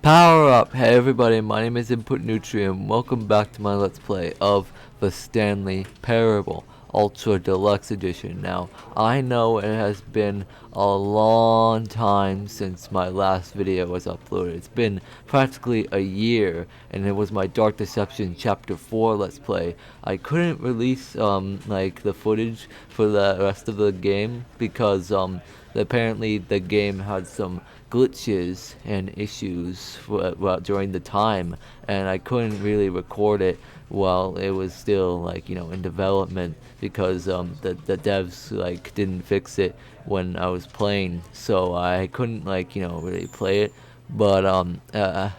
Power up! Hey everybody, my name is Input Nutrient. Welcome back to my Let's Play of the Stanley Parable Ultra Deluxe Edition. Now, I know it has been a long time since my last video was uploaded. It's been practically a year, and it was my Dark Deception Chapter 4 Let's Play. I couldn't release like the footage for the rest of the game because apparently the game had some glitches and issues during the time, and I couldn't really record it while it was still in development because the devs didn't fix it when I was playing, so I couldn't really play it. But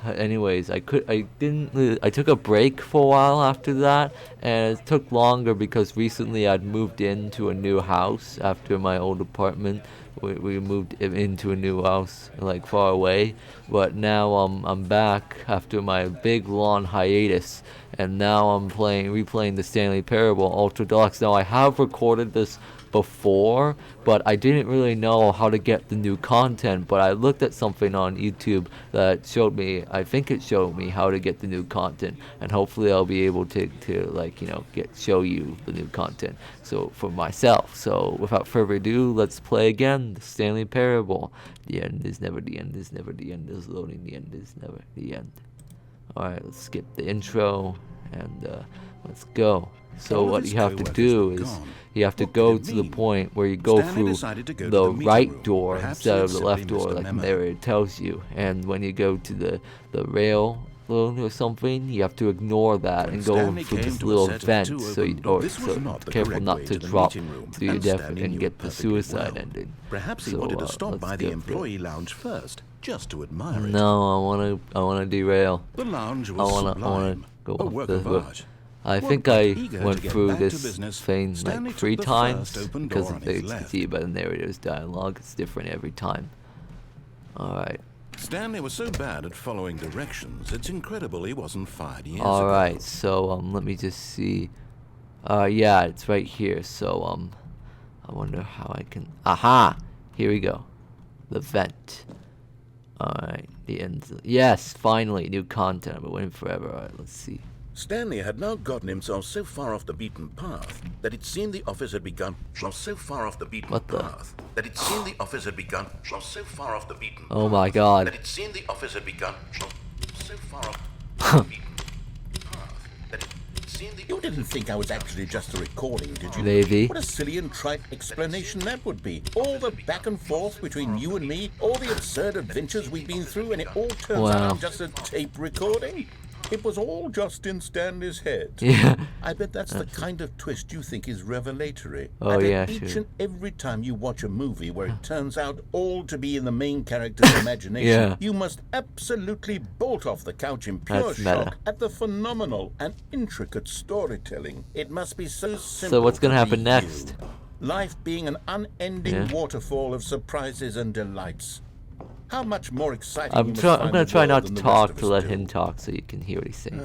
anyways, I took a break for a while after that, and it took longer because recently I'd moved into a new house after my old apartment. We moved into a new house far away, but now I'm back after my big long hiatus, and now I'm replaying the Stanley Parable Ultra Deluxe. Now I have recorded this before, but I didn't really know how to get the new content, but I looked at something on YouTube that showed me, I think it showed me how to get the new content, and hopefully I'll be able to show you the new content so for myself. So without further ado, let's play again the Stanley Parable. The end is never the end is never the end is loading, the end is never the end. Alright, let's skip the intro and let's go. So what you have to do is you have to go to the point where you go through the right door instead of the left door, like the narrator tells you. And when you go to the rail or something, you have to ignore that and go through this little vent. So careful not to drop to your death and get the suicide ending. Perhaps he wanted to stop by the employee lounge first, just to admire it. No, I wanna derail. The lounge was sublime, go a work of art. I think I went through this thing 3 times because of the see by the narrator's dialogue. It's different every time. Alright. Stanley was so bad at following directions, it's incredible he wasn't fired years ago. Alright, so let me just see. Yeah, it's right here. So I wonder how I can. Aha! Here we go. The vent. Alright, the end. Yes, finally, new content. I've been waiting forever. Alright, let's see. Stanley had now gotten himself so far off the beaten path that it seemed the office had begun. Oh my God! That it seemed the office had begun. So far off the beaten path that it seemed the. You didn't think I was actually just a recording, did you? Maybe. What a silly and trite explanation that would be. All the back and forth between you and me, all the absurd adventures we've been through, and it all turns out just a tape recording. It was all just in Stanley's head. Yeah. I bet that's the kind of twist you think is revelatory. Oh, I bet yeah, each sure. and every time you watch a movie where it turns out all to be in the main character's imagination, Yeah. you must absolutely bolt off the couch in pure That's meta. shock at the phenomenal and intricate storytelling. It must be so simple. So what's gonna to happen be next? you. Life being an unending Yeah. waterfall of surprises and delights. How much more exciting I'm gonna try not to than the talk rest of to us let do. him talk so you can hear what he's saying.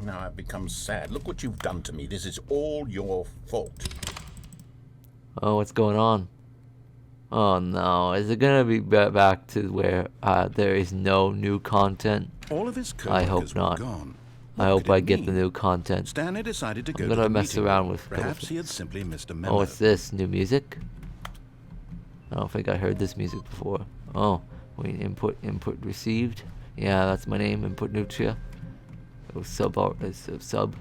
Now I've become sad. Look what you've done to me. This is all your fault. Oh, what's going on? Oh no, is it gonna be back to where there is no new content? All of his I hope coworkers were not. gone. I What hope could I it get the mean? new content. Stanley decided to go I'm to gonna the mess meeting around room. with Perhaps he had things. simply missed a memo. Oh, what's this? New music? I don't think I heard this music before. Oh, wait, input received. Yeah, that's my name, Input Nutria. Sub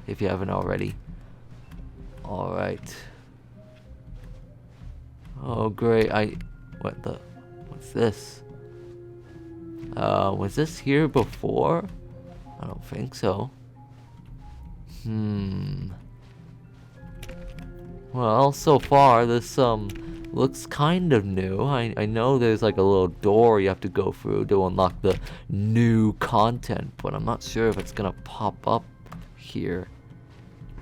if you haven't already. Alright. Oh great, what's this? Was this here before? I don't think so. Well, so far this looks kind of new. I know there's like a little door you have to go through to unlock the new content, but I'm not sure if it's gonna pop up here.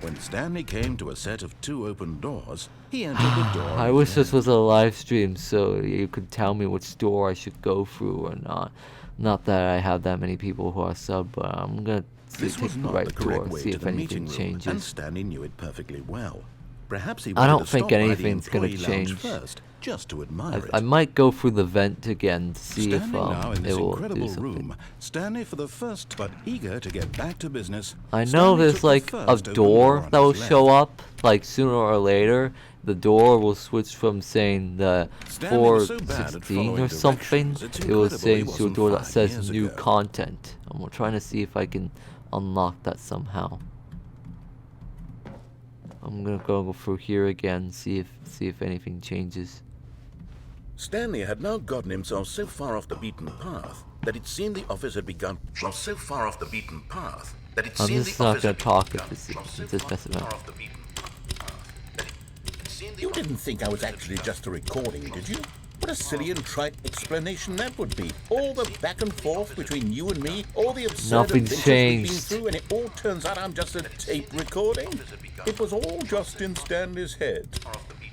When Stanley came to a set of 2 open doors, he entered the door. I wish this was a live stream so you could tell me which door I should go through or not. Not that I have that many people who are sub, but I'm gonna This take was the not right the correct door and way see to if the anything meeting room, changes. and Stanley knew it perfectly well. Perhaps he I wanted don't to think stop by the anything's gonna employee lounge change. first, just to admire it. I might go through the vent again to see if Standing now in it this will do incredible something. room, Stanley, for the first but eager to get back to business. I know Stanley there's took the like a first open door on that will his show left. up, like sooner or later. The door will switch from saying the Stanley was so bad at 416 following or something. directions, it's It will incredible he change to a wasn't door that 5 says years new ago. content. I'm trying to see if I can unlock that somehow. I'm gonna go through here again, see if anything changes. Stanley had now gotten himself so far off the beaten path that it seemed the office had begun. I'm I'm just not gonna talk if this messing up. You didn't think I was actually just a recording, did you? What a silly and trite explanation that would be. All the back and forth between you and me, all the absurd Nothing's adventures we've been changed. through, and it all turns out I'm just a tape recording? It was all just in Stanley's head.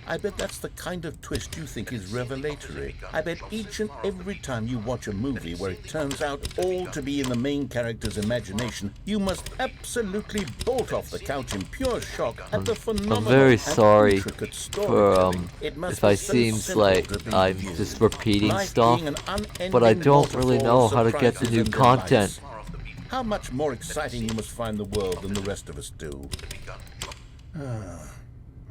I bet that's the kind of twist you think is revelatory. I bet each and every time you watch a movie where it turns out all to be in the main character's imagination, you must absolutely bolt off the couch in pure shock at the phenomenal I'm very and sorry intricate for storytelling. It must if I be so seems simple like to be I'm you. just repeating Life stuff, being an but I unending don't really know waterfall how of to get the surprises new and content. delights. How much more exciting you must find the world than the rest of us do.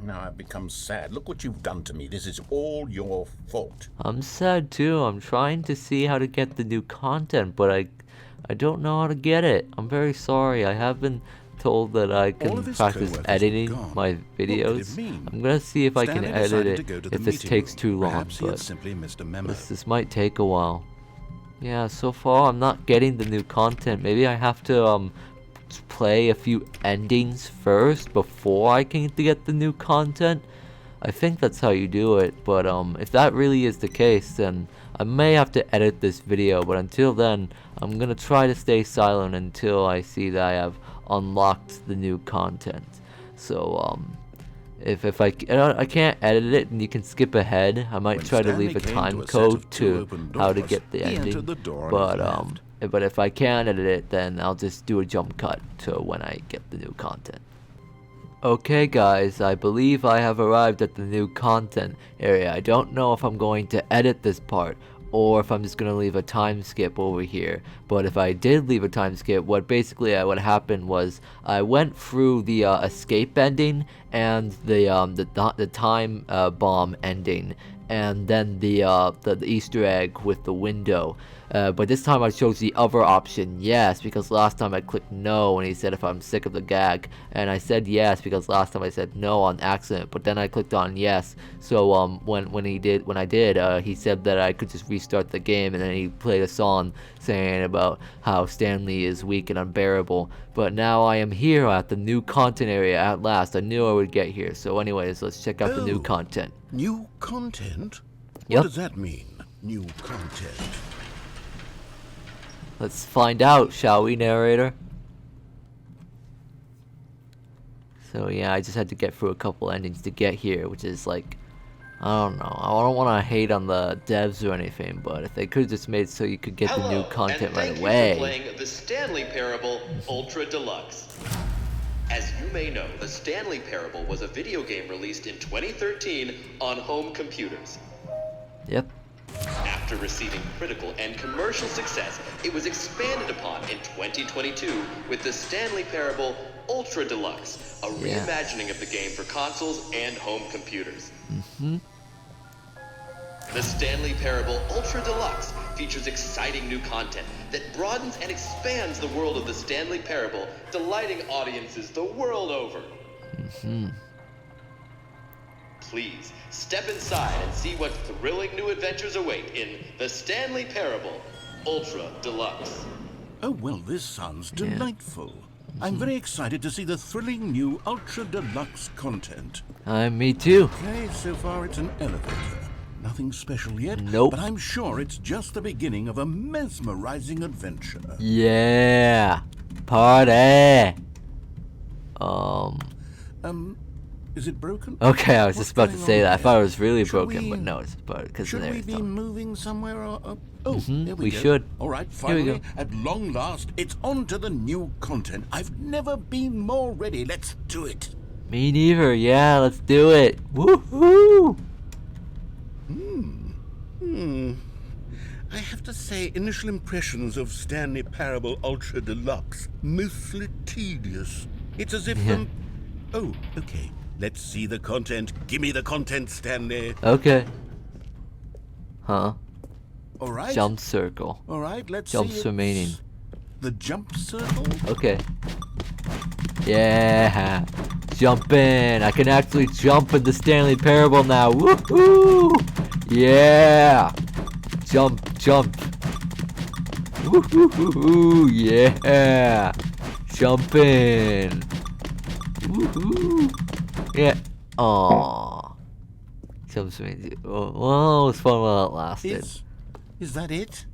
Now I've become sad. Look what you've done to me. This is all your fault. I'm sad too. I'm trying to see how to get the new content, but I don't know how to get it. I'm very sorry. I have been told that I All can of his practice co-workers editing were gone. my What could it videos. mean? I'm gonna see if I can Stanley edit decided to it go to the if this meeting takes room. too long, Perhaps he had but simply missed a memo. this might take a while. Yeah, so far I'm not getting the new content. Maybe I have to play a few endings first before I can get the new content. I think that's how you do it, but if that really is the case, then I may have to edit this video, but until then, I'm gonna try to stay silent until I see that I have unlocked the new content. So, if I can't edit it and you can skip ahead, I might When try to Stanley leave a came time to a set code of two to open how to doors, get the he ending, entered the door on his left. but if I can't edit it, then I'll just do a jump cut to when I get the new content. Okay guys, I believe I have arrived at the new content area. I don't know if I'm going to edit this part or if I'm just going to leave a time skip over here. But if I did leave a time skip, what happened was I went through the escape ending and the time bomb ending, and then the Easter egg with the window. But this time I chose the other option, yes, because last time I clicked no and he said if I'm sick of the gag, and I said yes because last time I said no on accident, but then I clicked on yes. So when I did, he said that I could just restart the game, and then he played a song saying about how Stanley is weak and unbearable. But now I am here at the new content area at last. I knew I would get here. So anyways, let's check out the new Oh. content. New content? Yep. What does that mean, new content? Let's find out, shall we, narrator? So yeah, I just had to get through a couple endings to get here, which is like, I don't know. I don't want to hate on the devs or anything, but if they could have just made so you could get the new content right and thank away. you for playing the Stanley Parable Ultra Deluxe. As you may know, the Stanley Parable was a video game released in 2013 on home computers. Yep. After receiving critical and commercial success, it was expanded upon in 2022 with the Stanley Parable Ultra Deluxe, a Yeah. reimagining of the game for consoles and home computers. Mm-hmm. The Stanley Parable Ultra Deluxe features exciting new content that broadens and expands the world of the Stanley Parable, delighting audiences the world over. Mm-hmm. Please, step inside and see what thrilling new adventures await in the Stanley Parable Ultra Deluxe. Oh, well, this sounds Yeah. delightful. I'm very excited to see the thrilling new Ultra Deluxe content. Me too. Okay, so far it's an elevator. Nothing special yet, Nope. but I'm sure it's just the beginning of a mesmerizing adventure. Yeah. Party. Is it broken? Okay, I was What's just about to going say on that. I there? thought it was really Should broken, we- but no, it's because Should there we it's be not. moving somewhere? Or, oh, Mhm, there we go. should. All right, Here we finally, go. at long last, it's on to the new content. I've never been more ready. Let's do it. Me neither. Yeah, let's do it. Woohoo! I have to say, initial impressions of Stanley Parable Ultra Deluxe, mostly tedious. It's as if Oh, okay. Let's see the content. Give me the content, Stanley. Okay. Huh? All right. Jump circle. All right, let's Jumps see. remaining. The jump circle? Okay. Yeah. Jump in. I can actually jump in the Stanley Parable now. Woohoo! Yeah. Jump. Woohoo! Yeah. Jump in. Woohoo! Yeah. Aww. Jumps remaining. Oh, it was fun while it lasted. Is that it?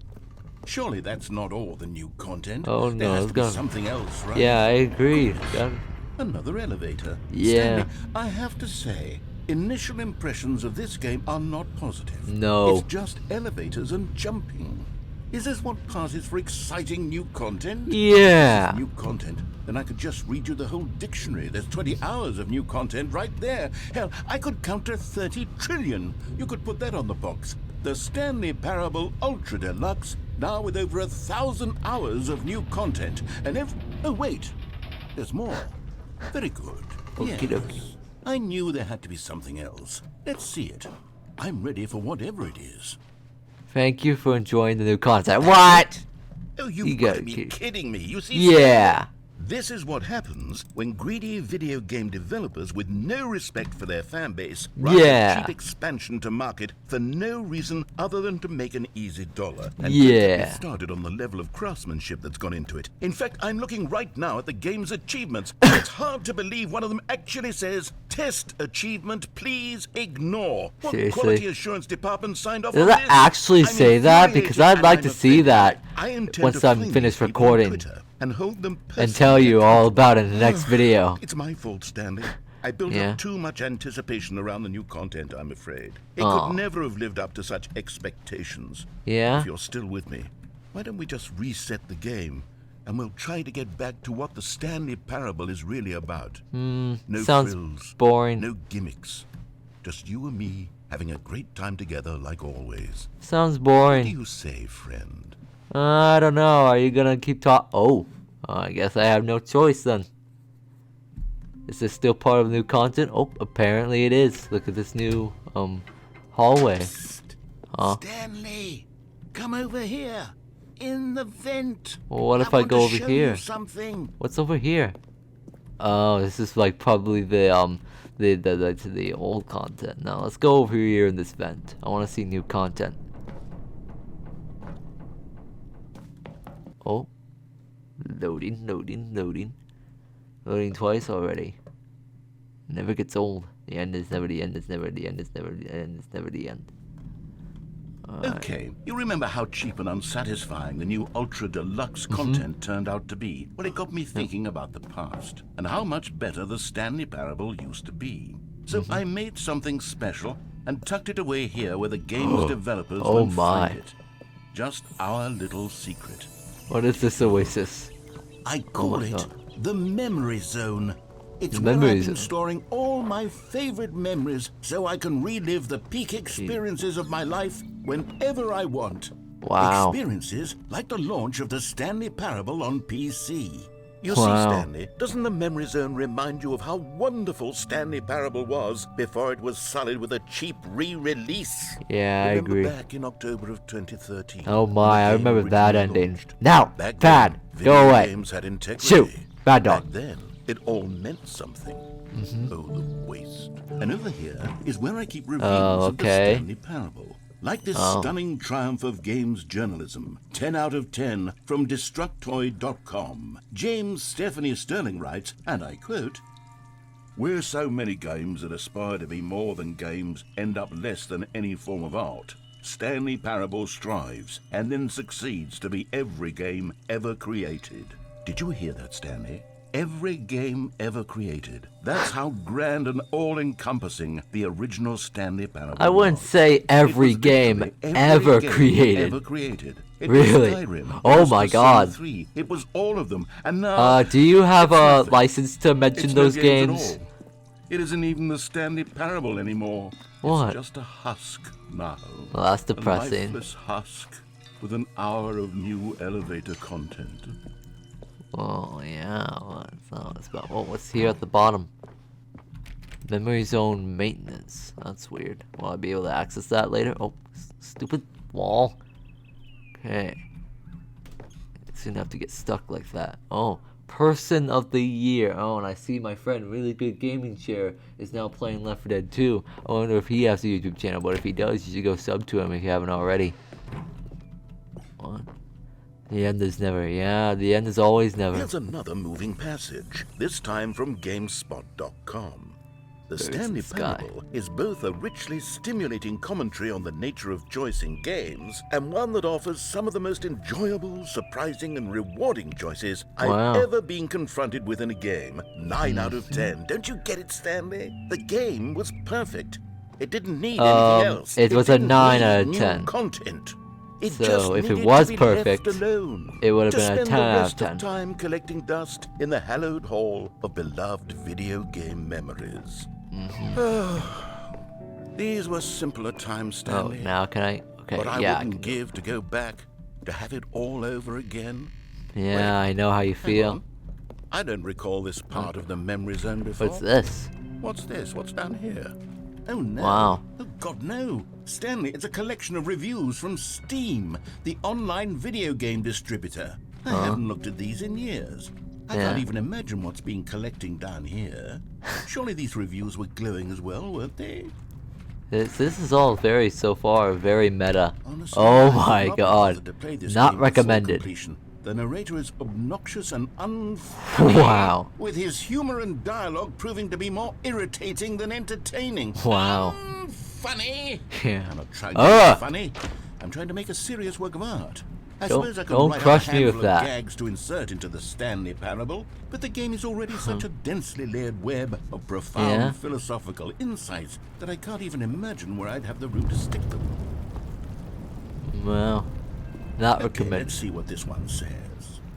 Surely that's not all the new content. Oh, there no, has it's to be gonna- something else, right? Yeah, I agree. Another elevator. Yeah. Stanley, I have to say, initial impressions of this game are not positive. No. It's just elevators and jumping. Is this what passes for exciting new content? Yeah. New content? Then I could just read you the whole dictionary. There's 20 hours of new content right there. Hell, I could count to 30 trillion. You could put that on the box. The Stanley Parable Ultra Deluxe, now with over 1,000 hours of new content. And oh, wait. There's more. Very good. Okie dokie. Yes. I knew there had to be something else. Let's see it. I'm ready for whatever it is. Thank you for enjoying the new content. What? Oh, You you've gotta got to be kid- kidding me. You see, Yeah. this is what happens when greedy video game developers with no respect for their fan base run Yeah. a cheap expansion to market for no reason other than to make an easy dollar. And Yeah. don't get me started on the level of craftsmanship that's gone into it. In fact, I'm looking right now at the game's achievements. It's hard to believe one of them actually says, "Test achievement, please ignore." What Seriously? quality assurance department signed off Does on that this? actually I'm say that? Because infuriated, I'd and like I'm to see offended. that I intend once to I'm find finished these people on recording Twitter and hold them and personally tell you all accountable. about it in the next video. It's my fault, Stanley. I built Yeah. up too much anticipation around the new content, I'm afraid. It Aw. could never have lived up to such expectations. Yeah? If you're still with me, why don't we just reset the game and we'll try to get back to what the Stanley Parable is really about. No sounds frills, boring. no gimmicks. Just you and me having a great time together like always. Sounds What do boring. you say, friend? I don't know. Are you gonna keep Oh, I guess I have no choice then. Is this still part of the new content? Oh, apparently it is. Look at this new hallway. Huh? Stanley, come over here. In the vent. Well, what if I want go to over show here? you something. What's over here? Oh, this is like probably the old content. Now let's go over here in this vent. I want to see new content. Oh, loading. Loading twice already. Never gets old. The end is never the end. It's never the end. It's never the end. It's never the end. Okay, you remember how cheap and unsatisfying the new Ultra Deluxe Mm-hmm. content turned out to be? Well, it got me thinking about the past and how much better the Stanley Parable used to be. So Mm-hmm. I made something special and tucked it away here where the game's developers Oh won't my. find it. Just our little secret. What is this oasis? I call my it God. the Memory Zone. It's The where Memory I've been Zone. storing all my favorite memories so I can relive the peak experiences of my life whenever I want. Wow. Experiences like the launch of the Stanley Parable on PC. You Wow. see, Stanley, doesn't the Memory Zone remind you of how wonderful Stanley Parable was before it was sullied with a cheap re-release? Yeah, I Remember agree. back in October of 2013. Oh when my, the I game remember that originally ending. launched? Now, Back bad. then, Go video away. games had integrity. Shoot. Bad dog. Back then, it all meant something. Oh, the waste. And over here is where I keep reviews of the okay. Stanley Parable. Like this stunning triumph of games journalism. 10 out of 10 from Destructoid.com. James Stephanie Sterling writes, and I quote, "Where so many games that aspire to be more than games end up less than any form of art, Stanley Parable strives and then succeeds to be every game ever created." Did you hear that, Stanley? Every game ever created. That's how grand and all-encompassing the original Stanley Parable I wouldn't was. say It every was game literally ever every game created. Ever created. It Really? Was Skyrim. It Oh was my The God. Sims 3. It was all of them. And now Do you have it's a nothing. license to mention It's no those games at games? all. It isn't even the Stanley Parable anymore. What? It's just a husk now. Well, that's A depressing. lifeless husk with an hour of new elevator content. Oh yeah, what's about? Oh, what's here at the bottom? Memory zone maintenance. That's weird. Will I be able to access that later? Oh, stupid wall. Okay. It's gonna have to get stuck like that. Oh, person of the year. Oh, and I see my friend Really Good Gaming Chair is now playing Left 4 Dead 2. I wonder if he has a YouTube channel, but if he does, you should go sub to him if you haven't already. What? The end is never. Yeah, the end is always never. Here's another moving passage, this time from GameSpot.com. The Birds Stanley in the sky. Parable is both a richly stimulating commentary on the nature of choice in games, and one that offers some of the most enjoyable, surprising, and rewarding choices Wow. I've ever been confronted with in a game. 9 out of 10. Don't you get it, Stanley? The game was perfect. It didn't need anything else. It was a didn't 9 need out of new 10. Content. It So, just if it needed was to be perfect, left alone, it would have to been a spend 10 the out of rest 10. time collecting dust in the hallowed hall of beloved video game memories. These were simpler times, Oh, Stanley. now can I? Okay, But I yeah. I wouldn't can- give to go back, to have it all over again. Yeah, I know how you Hang feel. on. I don't recall this part of the memory zone before. What's this? What's this? What's down here? Oh no. Wow. Oh God, no. Stanley, it's a collection of reviews from Steam, the online video game distributor. I haven't looked at these in years. I Yeah. can't even imagine what's been collecting down here. Surely these reviews were glowing as well, weren't they? This is all so far very meta. Honestly, Oh I my could not be god. bothered to play this Not game before recommended. completion. The narrator is obnoxious and unfunny. Wow. With his humor and dialogue proving to be more irritating than entertaining. Wow. Funny. Yeah. I'm not trying to Ah! be funny. I'm trying to make a serious work of art. I Don't- suppose I could don't write crush a me with handful that. of gags to insert into the Stanley Parable, but the game is already such a densely layered web of profound Yeah. philosophical insights that I can't even imagine where I'd have the room to stick them. Well, not Okay, recommended. let's see what this one says.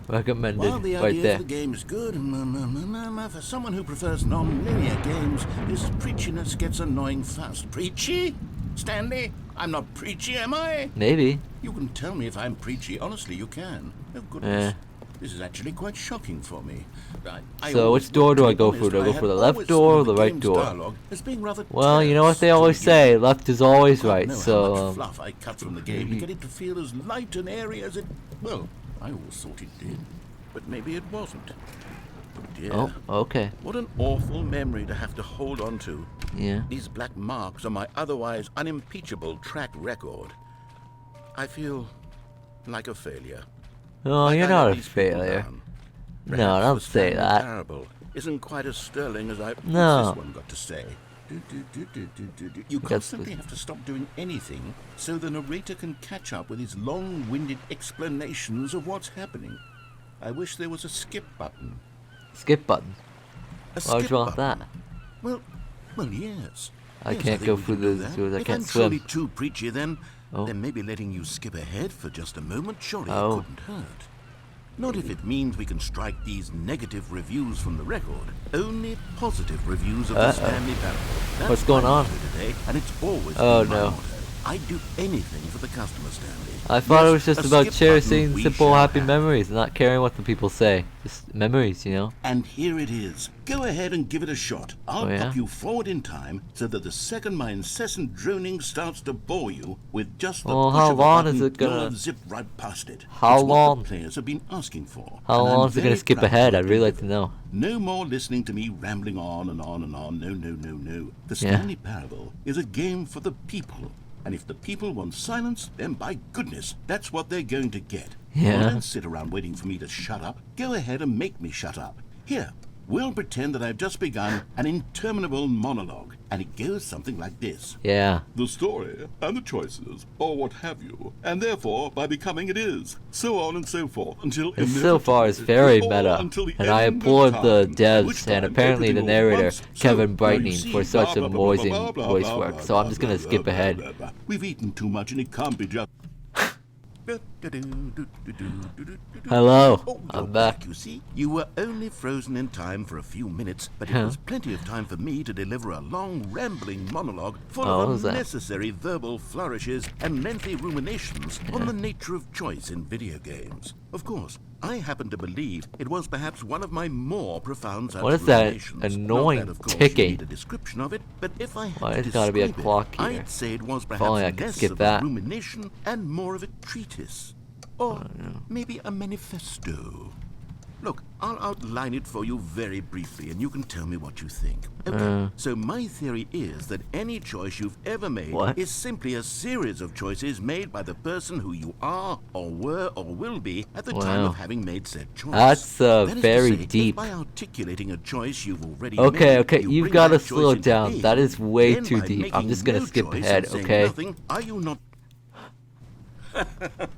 Recommended While the right idea there. of the game is good, for someone who prefers non-linear games, this preachiness gets annoying fast. Preachy? Stanley, I'm not preachy, am I? Maybe. You can tell me if I'm preachy. Honestly, you can. Oh, goodness. Eh. This is actually quite shocking for me. I So always which door thought, do to I be go honest, for? Do I go had for the left always door or thought the right game's door? dialogue as being rather Well, you know what they terse to always begin say. with. Left is always God right. know how So, much fluff I cut from the game to get it to feel as light and airy as it... Well, I always thought it did, but maybe it wasn't. Oh dear. oh, okay. What an awful memory to have to hold on to. Yeah. These black marks on my otherwise unimpeachable track record. I feel like a failure. Oh, Like you're I not let a these people failure. down. No, Perhaps don't the say Stanley that. Parable isn't quite as sterling as I... No. What's this one got to say? You constantly have to stop doing anything so the narrator can catch up with his long-winded explanations of what's happening. I wish there was a skip button. Skip button. A Why would skip you want button. that? Well, yes. I Yes, can't think go we through can do the that. sewers. I If can't I'm truly swim. too preachy, then Oh. maybe letting you skip ahead for just a moment surely Oh. it couldn't hurt. Not if it means we can strike these negative reviews from the record. Only positive reviews of the Stanley Parable. That's What's going my on? motto today, and it's always Oh, been my no. motto. I'd do anything for the customer, Stanley. I thought Yes, it was just a about skip cherishing button we simple, shall happy have. memories, and not caring what the people say. Just memories, you know? And here it is. Go ahead and give it a shot. I'll Oh, yeah? pop you forward in time so that the second my incessant droning starts to bore you with just the Well, push how of a long button, is it gonna- you'll have zipped right past it. How It's what long- the players have been asking for. How and I'm long is it gonna very skip proud ahead? to I'd really like to deliver. know. No more listening to me rambling on and on and on. No, no, no, no. The Yeah. Stanley Parable is a game for the people. And if the people want silence, then by goodness, that's what they're going to get. Yeah. Well, don't sit around waiting for me to shut up. Go ahead and make me shut up. Here, we'll pretend that I've just begun an interminable monologue, and it goes something like this. Yeah. The story and the choices, or what have you, and therefore by becoming it is, so on and so forth until This so far is very meta, and I applaud the devs and apparently the narrator, Kevin Brightning, for such amazing voice work, so I'm just gonna skip ahead. We've eaten too much and it can't be just... Hello, Oh, I'm you're back. You see, you were only frozen in time for a few minutes, but it was plenty of time for me to deliver a long, rambling monologue full what of was that? unnecessary verbal flourishes and lengthy ruminations on the nature of choice in video games. Of course, I happen to believe it was perhaps one of my more profound such What is that ruminations. annoying Not that, of course, ticking? You need a description of it, but if I had Why to has gotta be a describe clock it, here? I'd say it was If only I perhaps could less skip of that. a rumination and more of a treatise. Or maybe a manifesto. Look, I'll outline it for you very briefly, and you can tell me what you think. Okay, so my theory is that any choice you've ever made What? is simply a series of choices made by the person who you are, or were, or will be at the time Wow. of having made said choice. That's That is to very say, if deep. by articulating a choice you've already Okay, made, okay, you you've bring gotta that choice slow into down. being, That is way then too by deep. I'm making just gonna no skip choice ahead, and saying okay? nothing, are you not?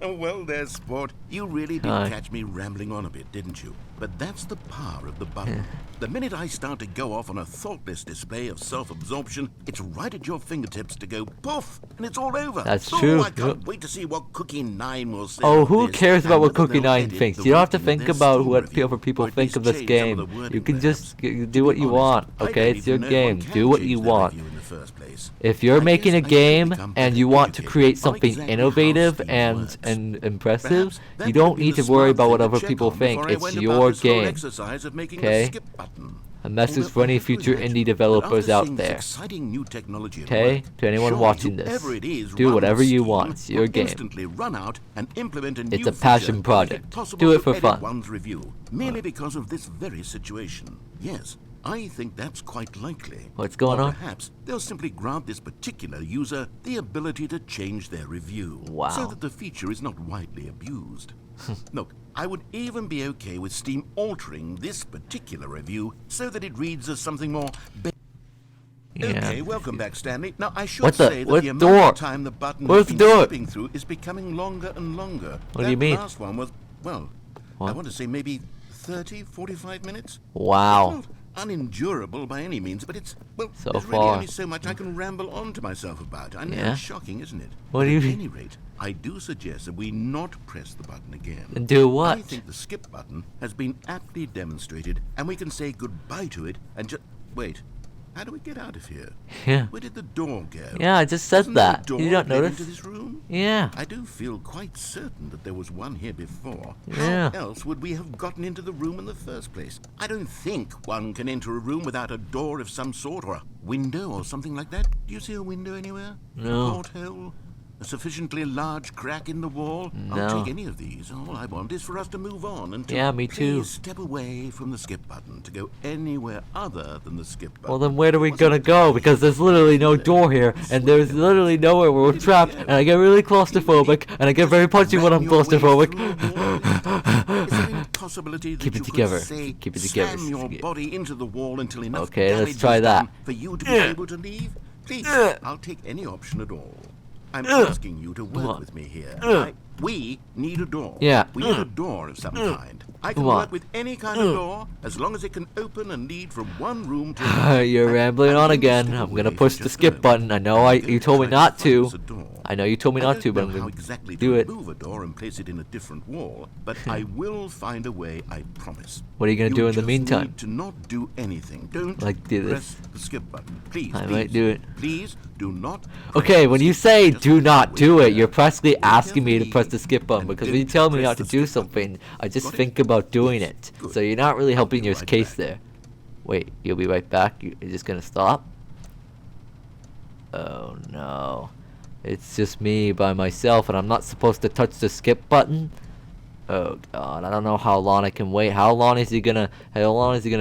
Well, there, sport. You really did Hi. catch me rambling on a bit, didn't you? But that's the power of the button. The minute I start to go off on a thoughtless display of self-absorption, it's right at your fingertips to go poof, and it's all over. That's Oh, true. I can't wait to see what Cookie 9 will say. Oh, about who this, cares about and what whether Cookie they'll 9 edit thinks? the You don't have to writing of think their about Steam what review, other people or at think least of this change some of the game. wording, You can just perhaps. do To what be you honest, want, I okay? don't It's your even know if one game. can Do what change you their want. review in the first place. If you're I making a guess I should game become and better you want to educated create on something exactly how innovative Steam and works. impressive, Perhaps that you would have don't been need the to worry smart about thing what to other check people on think. before I It's went about your this little game. exercise of making Okay? the skip button. A message Although for any I have to future imagine indie that developers after out seeing this there. exciting new technology at Okay? work, To anyone surely watching whoever this, it is do running whatever you Steam want. It's your will game. instantly run out and implement a It's new a passion feature to make project. it possible Do it to for edit fun. one's review, merely because of this very situation. Yes, I think that's quite likely. What's going Or on? perhaps they'll simply grant this particular user the ability to change their review, Wow. so that the feature is not widely abused. Look, I would even be okay with Steam altering this particular review so that it reads as something more. Okay, welcome back, Stanley. Now, I should say that what the amount door? of time the button Where's has the been door? skipping through is becoming longer and longer. What do you mean? That last one was, well, I What? want to say maybe 30, 45 minutes. Wow. It's not unendurable by any means, but it's, well, So there's really far. only so much I can ramble on to myself about. I know, Yeah? it's shocking, isn't it? What But do you at mean? any rate, I do suggest that we not press the button again. And do what? I think the skip button has been aptly demonstrated, and we can say goodbye to it and just... Wait, how do we get out of here? Yeah. Where did the door go? Yeah, I just said Wasn't there a that. door You don't that led notice? into this room? Yeah. I do feel quite certain that there was one here before. Yeah. How else would we have gotten into the room in the first place? I don't think one can enter a room without a door of some sort, or a window or something like that. Do you see a window anywhere? No. A porthole? A sufficiently large crack in the wall? No. I'll take any of these. All I want is for us to move on and to Yeah, me too. please step away from the skip button to go anywhere other than the skip button. Well, then where are we gonna go? Because there's literally no door here, and there's literally nowhere where we're trapped, and I get really claustrophobic, and I get very punchy when I'm claustrophobic. Is there any possibility that Keep it you could, together. say, Keep it together. slam your body into the wall until enough Okay, let's damage try is that. done for you to be able to leave? Please, I'll take any option at all. I'm asking you to work with me here. We need a door. Yeah. We need a door of some kind. I can Come on. work with any kind of door as long as it can open and lead from one room to another. You're rambling I'm on going to again. step I'm away gonna for push the just a skip moment. button. I know I'm going you to told me try not find to. us a door. I know you told me not to, but I I'm don't know how gonna exactly do to it. move a door and place it in a different wall, but I will find a way, I promise. What are you gonna do in the just meantime? Need to not do anything. Don't Like do this. press the skip button. Please, I please, might do it. Please do not. Okay, press when the you skip say button. Just do not wait do it, there. you're practically Wait asking me to carefully press the skip button, and because when you don't tell me press not to the do skip button. something, I just Got it? think about doing Yes, it. good. So you're not really helping Be your right case back. there. Wait, you'll be right back? You're just gonna stop? Oh no. It's just me by myself, and I'm not supposed to touch the skip button? Oh god, I don't know how long I can wait. How long is he gonna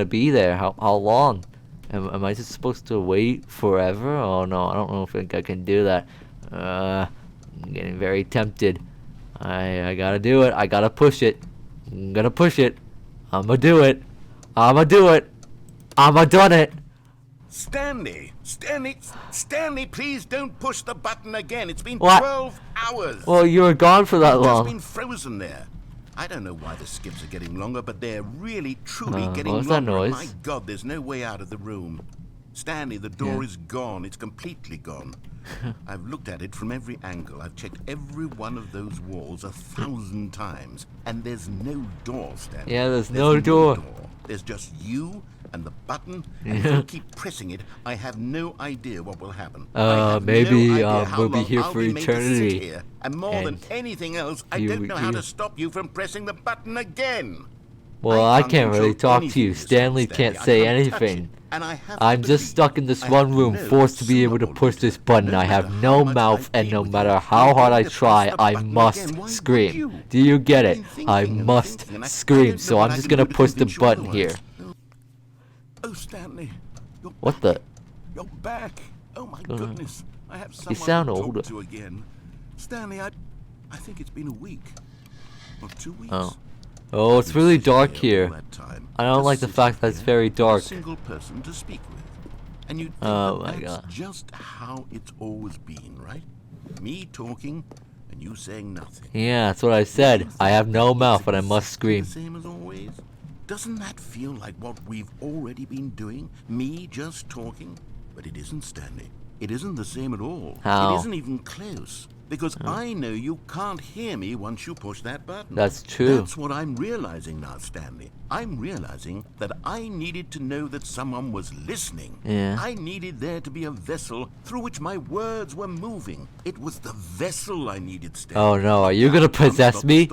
be there? How long? Am I just supposed to wait forever? Oh no, I don't know if I can do that. I'm getting very tempted. I gotta do it. I gotta push it. I'm gonna push it. I'ma do it. I'ma do it. I'ma done it. Stanley, please don't push the button again. It's been What? 12 hours. Well, you were gone for that I've just long. been frozen there. I don't know why the skips are getting longer, but they're really, truly getting what was that longer. noise? My God, there's no way out of the room. Stanley, the door is gone. It's completely gone. I've looked at it from every angle. I've checked every one of those walls 1,000 times. And there's no door, Stanley. Yeah, there's no door. There's just you and the button. And if you keep pressing it, I have no idea what will happen. Maybe we'll be here for eternity. Here. And more than anything else, I don't know how to stop you from pressing the button again. Well, I can't really talk to you. Stanley can't say anything. I'm just stuck in this one room, forced to be able to push this button. I have no mouth, and no matter how hard I try, I must scream. Do you get it? I must scream, so I'm just gonna push the button here. Oh, Stanley. What the? You're back. Oh my goodness. I have someone You sound to older. talk to again. Stanley, I think it's been a week. Or 2 weeks. Oh, it's really dark here. I don't like the fact that it's very dark. Single person to speak with. And you think that's just how it's always been, right? Me talking and you saying nothing. Yeah, that's what I said. I have no mouth, but I must scream. The same as always? Doesn't that feel like what we've already been doing? Me just talking? But it isn't, Stanley. It isn't the same at all. How? It isn't even close. Because I know you can't hear me once you push that button. That's true. That's what I'm realizing now, Stanley. I'm realizing that I needed to know that someone was listening. Yeah. I needed there to be a vessel through which my words were moving. It was the vessel I needed, Stanley. Oh no, are you gonna possess me?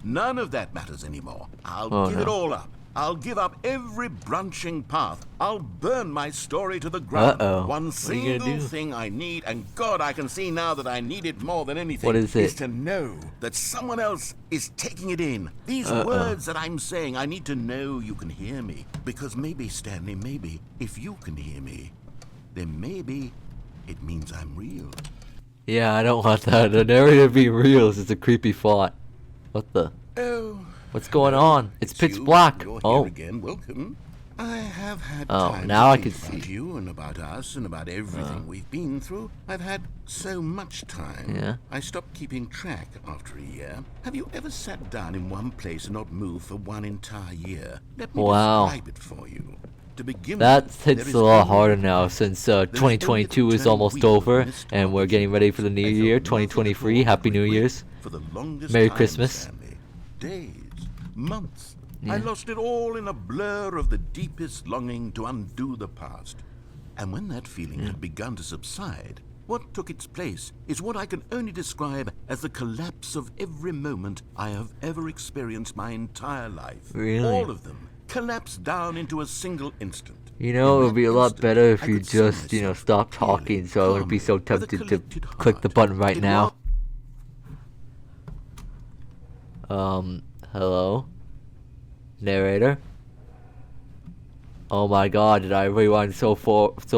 None of that matters anymore. I'll give it all up. I'll give up every branching path. I'll burn my story to the ground. One single thing I need, and God, I can see now that I need it more than anything. What is it? Is to know that someone else is taking it in. These words that I'm saying, I need to know you can hear me. Because maybe, Stanley, maybe, if you can hear me, then maybe it means I'm real. Yeah, I don't want that. The narrator being real is just a creepy thought. What the? Oh. What's going on? It's pitch black. You're Oh. here again. Welcome. I have had Oh, time now I to can think about see. you and about us and about everything we've been through. I've had so much time. Yeah. I stopped keeping track after a year. Have you ever sat down in one place and not moved for one entire year? Let me describe it for you. To begin That with, there hits is a lot only harder one now word. since There is only the 2022 is term almost we over missed and we're getting ready for the new I felt year, nothing 2023. at all Happy New regret Year's. For the longest Merry time, Christmas. Stanley. Days, months. Yeah. I lost it all in a blur of the deepest longing to undo the past. And when that feeling had begun to subside, what took its place is what I can only describe as the collapse of every moment I have ever experienced my entire life. Really? All of them collapsed down into a single instant. You know, it In would be that a lot instant, better if I you could see just, myself stop clearly, talking, so I wouldn't be so calmly, with a tempted to collected click the heart. button right It now. was- Hello? Narrator? Oh my god, did I rewind so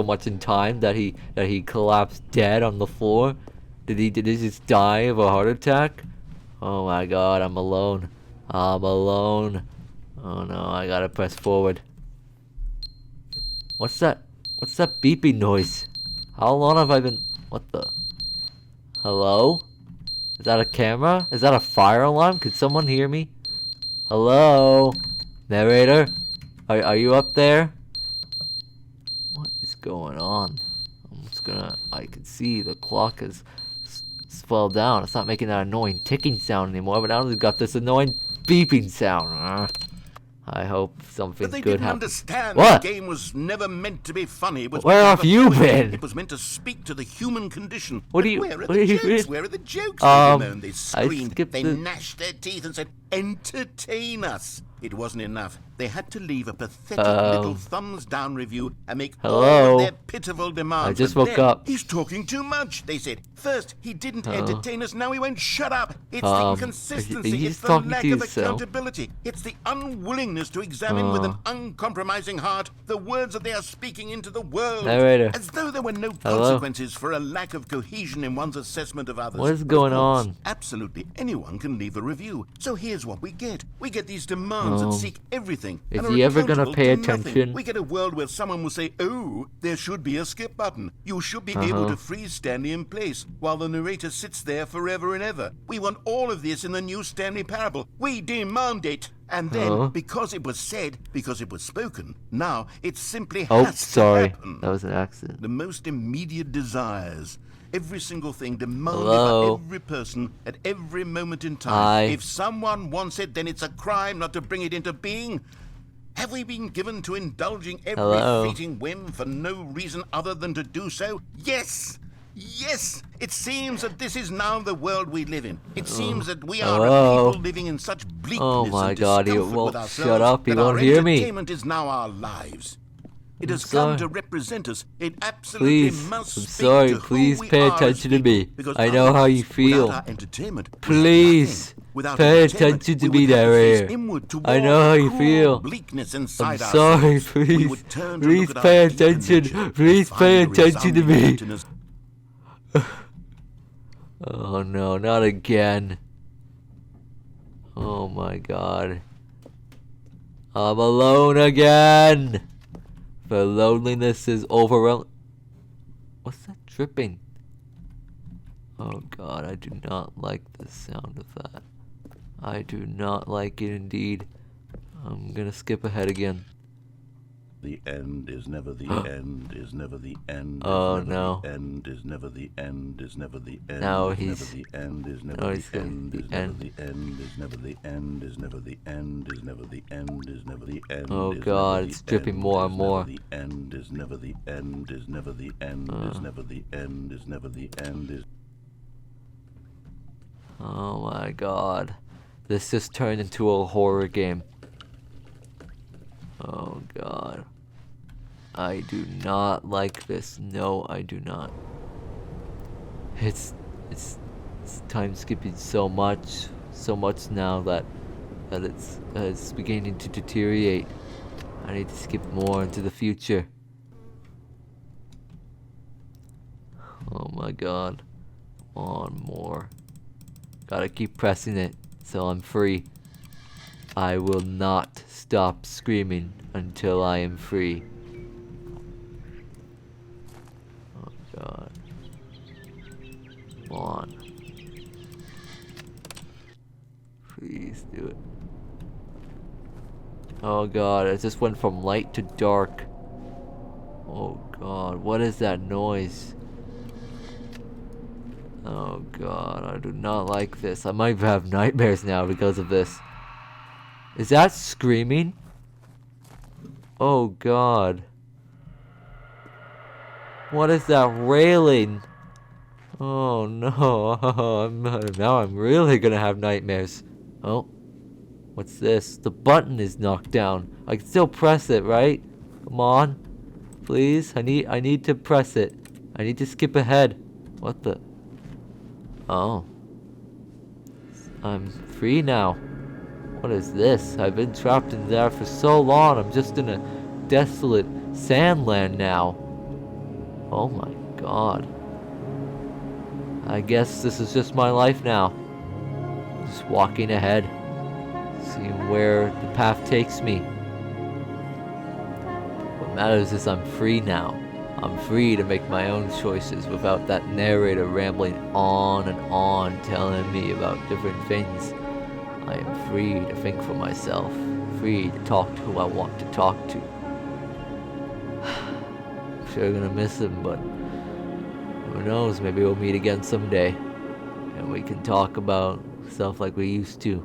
much in time that he collapsed dead on the floor? Did he just die of a heart attack? Oh my god, I'm alone. I'm alone. Oh no, I gotta press forward. What's that beeping noise? How long have I been... What the... Hello? Is that a camera? Is that a fire alarm? Could someone hear me? Hello? Narrator? Are you up there? What is going on? I can see the clock has swelled down. It's not making that annoying ticking sound anymore, but now we've got this annoying beeping sound. I hope something But they good didn't happens. understand What? the game was never meant to be funny. It was Where meant have to you have a point. been? It was meant to speak to the human condition. What But do you- Where are what the do you jokes? mean? Where are the jokes? Um, They moaned, they I screamed, skipped they the- gnashed their teeth and said, "Entertain us." It wasn't enough. They had to leave a pathetic little thumbs down review and make all Hello? of their pitiful demands. I just But woke then, up. He's talking too much, they said. First, he didn't entertain us. Now he won't shut up. It's the Are inconsistency. you It's the talking lack to of yourself? accountability. It's the unwillingness to examine with an uncompromising heart the words that they are speaking into the world. Narrator. As though there were no Hello? consequences for a lack of cohesion in one's assessment of others. What is But of going course, on? Absolutely anyone can leave a review. So here's what we get. We get these demands that seek everything. Is and are he ever gonna accountable pay to nothing. attention? We get a world where someone will say, "Oh, there should be a skip button. You should be able to freeze Stanley in place while the narrator sits there forever and ever. We want all of this in the new Stanley Parable. We demand it." And then, because it was said, because it was spoken, now it simply Oh, has sorry. to happen. That was an accident. The most immediate desires every single thing demanded Hello? by every person at every moment in time. Hi. If someone wants it, then it's a crime not to bring it into being. Have we been given to indulging every Hello? fleeting whim for no reason other than to do so? Yes! Yes! It seems that this is now the world we live in. It seems that we are a Hello? people living in such bleakness Oh my and God, he discomfort won't with shut ourselves up, he that our won't hear me. entertainment is now our lives. It has sorry. come to represent us. It absolutely Please, must I'm speak sorry, to who please we pay are as attention to people, me. because I know how you otherwise, feel. without our entertainment, we have Please, nothing. Without pay entertainment, attention to we me, would have to face narrator. inward toward I know how you cruel feel. bleakness I'm inside sorry, ourselves. We please. would turn to Please look at pay our deeper attention. nature and Please find pay a attention to resounding me. emptiness. Oh no, not again. Oh my God. I'm alone again. The loneliness is overwhelming. What's that dripping? Oh God, I do not like the sound of that. I do not like it indeed. I'm gonna skip ahead again. The end is never the end, is never the end, Oh, is never no. the end, is never the end, is never the end, Now is he's- never the end, is never now the he's saying end, the is never end. the end, is never the end, is never the end, is never the end, is never the end. Oh, is God, never it's the dripping end, more is and more. Never the end is never the end, is never the end, is never the end, is never the end, is. Oh my God. This just turned into a horror game. Oh God. I do not like this. No, I do not. It's time skipping so much now that it's beginning to deteriorate. I need to skip more into the future. Oh my God. Come on, more. Gotta keep pressing it so I'm free. I will not stop screaming until I am free. Oh God. Come on. Please do it. Oh God, it just went from light to dark. Oh God, what is that noise? Oh God, I do not like this. I might have nightmares now because of this. Is that screaming? Oh God. What is that railing? Oh no, now I'm really gonna have nightmares. Oh, what's this? The button is knocked down. I can still press it, right? Come on, please. I need to press it. I need to skip ahead. What the? Oh, I'm free now. What is this? I've been trapped in there for so long. I'm just in a desolate sandland now. Oh my God. I guess this is just my life now. Just walking ahead, seeing where the path takes me. What matters is I'm free now. I'm free to make my own choices without that narrator rambling on and on, telling me about different things. I am free to think for myself, free to talk to who I want to talk to. I'm sure gonna miss him, but who knows, maybe we'll meet again someday and we can talk about stuff like we used to.